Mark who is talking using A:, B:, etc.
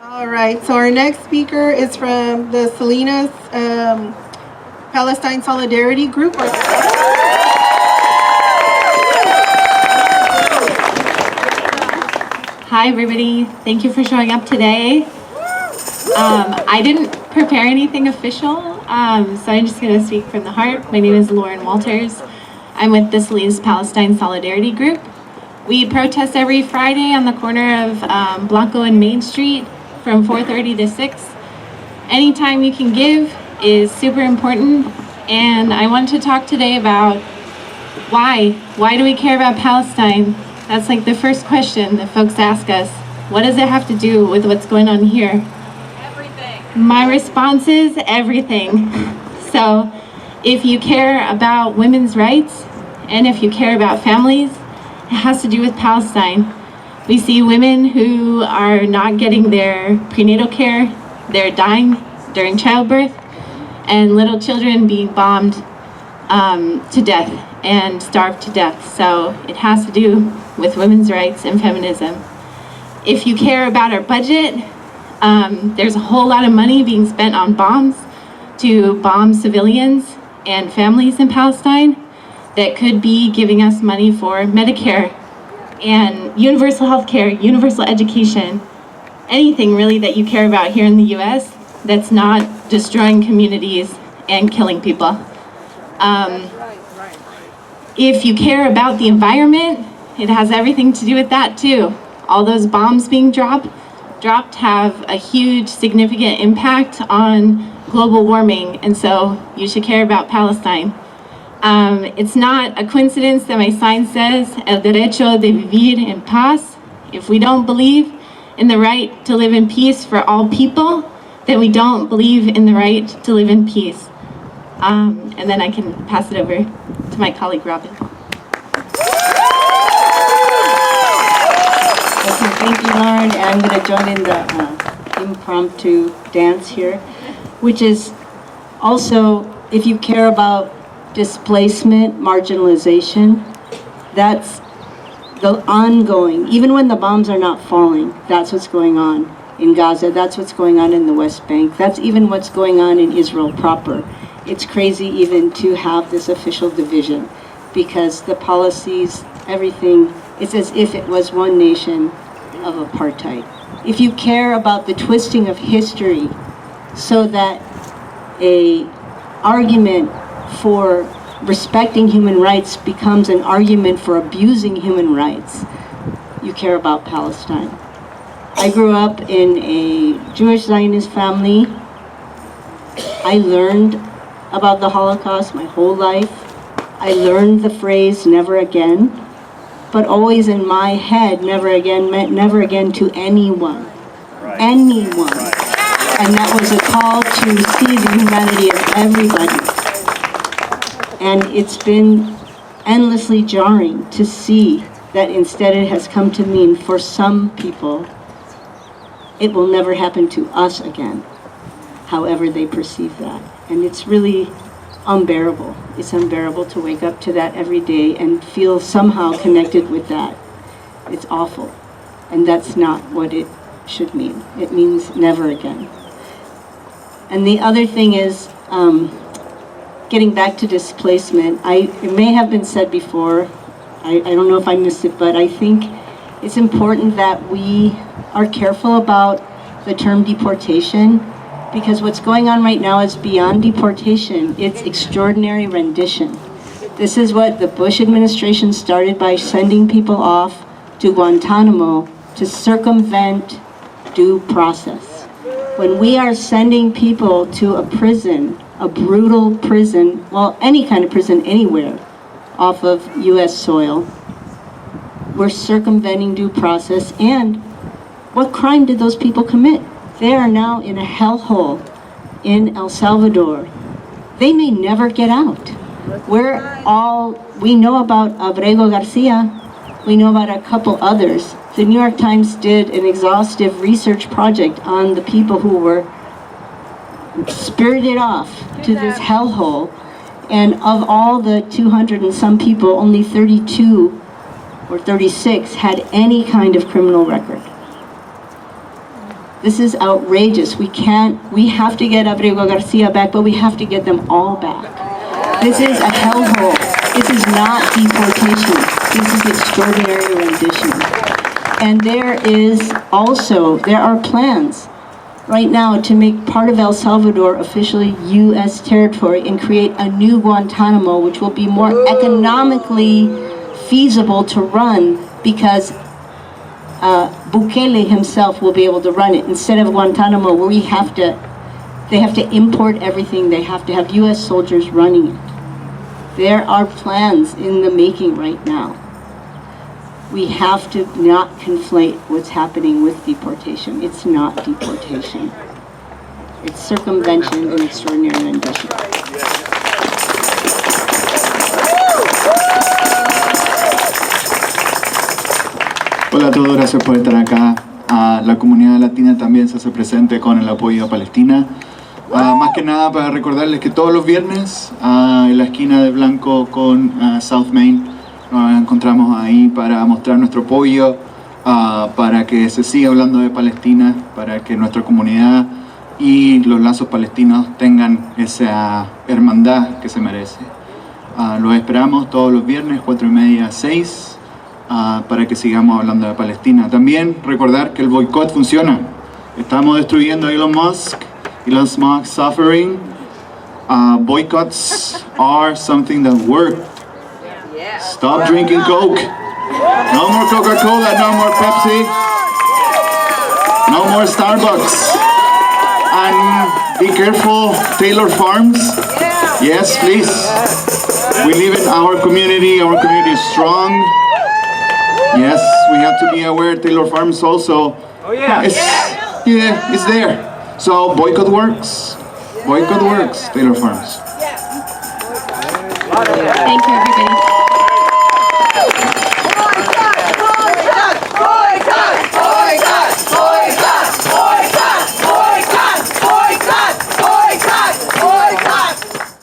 A: All right, so our next speaker is from the Salinas Palestine Solidarity Group.
B: Hi, everybody. Thank you for showing up today. I didn't prepare anything official, so I'm just going to speak from the heart. My name is Lauren Walters. I'm with the Salinas Palestine Solidarity Group. We protest every Friday on the corner of Blanco and Main Street from 4:30 to 6. Any time you can give is super important, and I want to talk today about why. Why do we care about Palestine? That's like the first question that folks ask us. What does it have to do with what's going on here?
C: Everything.
B: My response is everything. So if you care about women's rights, and if you care about families, it has to do with Palestine. We see women who are not getting their prenatal care, they're dying during childbirth, and little children being bombed to death and starved to death. So it has to do with women's rights and feminism. If you care about our budget, there's a whole lot of money being spent on bombs to bomb civilians and families in Palestine that could be giving us money for Medicare and universal health care, universal education, anything really that you care about here in the US that's not destroying communities and killing people. If you care about the environment, it has everything to do with that too. All those bombs being dropped have a huge significant impact on global warming, and so you should care about Palestine. It's not a coincidence that my sign says el derecho de vivir en paz. If we don't believe in the right to live in peace for all people, then we don't believe in the right to live in peace. And then I can pass it over to my colleague Robin.
D: Okay, thank you, Lauren. And I'm going to join in the impromptu dance here, which is also, if you care about displacement, marginalization, that's the ongoing, even when the bombs are not falling, that's what's going on in Gaza, that's what's going on in the West Bank, that's even what's going on in Israel proper. It's crazy even to have this official division because the policies, everything, it's as if it was one nation of apartheid. If you care about the twisting of history so that a argument for respecting human rights becomes an argument for abusing human rights, you care about Palestine. I grew up in a Jewish Zionist family. I learned about the Holocaust my whole life. I learned the phrase never again, but always in my head, never again meant never again to anyone. Right. Anyone. Right. And that was a call to see the humanity of everybody. And it's been endlessly jarring to see that instead it has come to mean for some people, it will never happen to us again, however they perceive that. And it's really unbearable. It's unbearable to wake up to that every day and feel somehow connected with that. It's awful. And that's not what it should mean. It means never again. And the other thing is, getting back to displacement, it may have been said before, I don't know if I missed it, but I think it's important that we are careful about the term deportation, because what's going on right now is beyond deportation. It's extraordinary rendition. This is what the Bush administration started by sending people off to Guantanamo to circumvent due process. When we are sending people to a prison, a brutal prison, well, any kind of prison anywhere off of US soil, we're circumventing due process. And what crime did those people commit? They are now in a hellhole in El Salvador. They may never get out. We know about Abrego Garcia, we know about a couple others. The New York Times did an exhaustive research project on the people who were spirited off to this hellhole. And of all the 200 and some people, only 32 or 36 had any kind of criminal record. This is outrageous. We have to get Abrego Garcia back, but we have to get them all back. This is a hellhole. This is not deportation. This is extraordinary rendition. And there are plans right now to make part of El Salvador officially U.S. territory and create a new Guantanamo, which will be more economically feasible to run because Bukele himself will be able to run it instead of Guantanamo, where they have to import everything. They have to have U.S. soldiers running it. There are plans in the making right now. We have to not conflate what's happening with deportation. It's not deportation. It's circumvention and extraordinary rendition.
C: Hola a todos, gracias por estar acá. La comunidad latina también se hace presente con el apoyo a Palestina. Más que nada para recordarles que todos los viernes en la esquina de Blanco con South Main nos encontramos ahí para mostrar nuestro apoyo, para que se siga hablando de Palestina, para que nuestra comunidad y los lazos palestinos tengan esa hermandad que se merece. Los esperamos todos los viernes, 4:30 a 6, para que sigamos hablando de Palestina. También recordar que el boicot funciona. Estamos destruyendo a Elon Musk suffering. Boycotts are something that work. Stop drinking Coke. No more Coca-Cola, no more Pepsi. No more Starbucks. And be careful, Taylor Farms. Yes, please. We live in our community is strong. Yes, we have to be aware, Taylor Farms also. Oh yeah. It's there. So boycott works. Boycott works, Taylor Farms.
B: Thank you, everybody.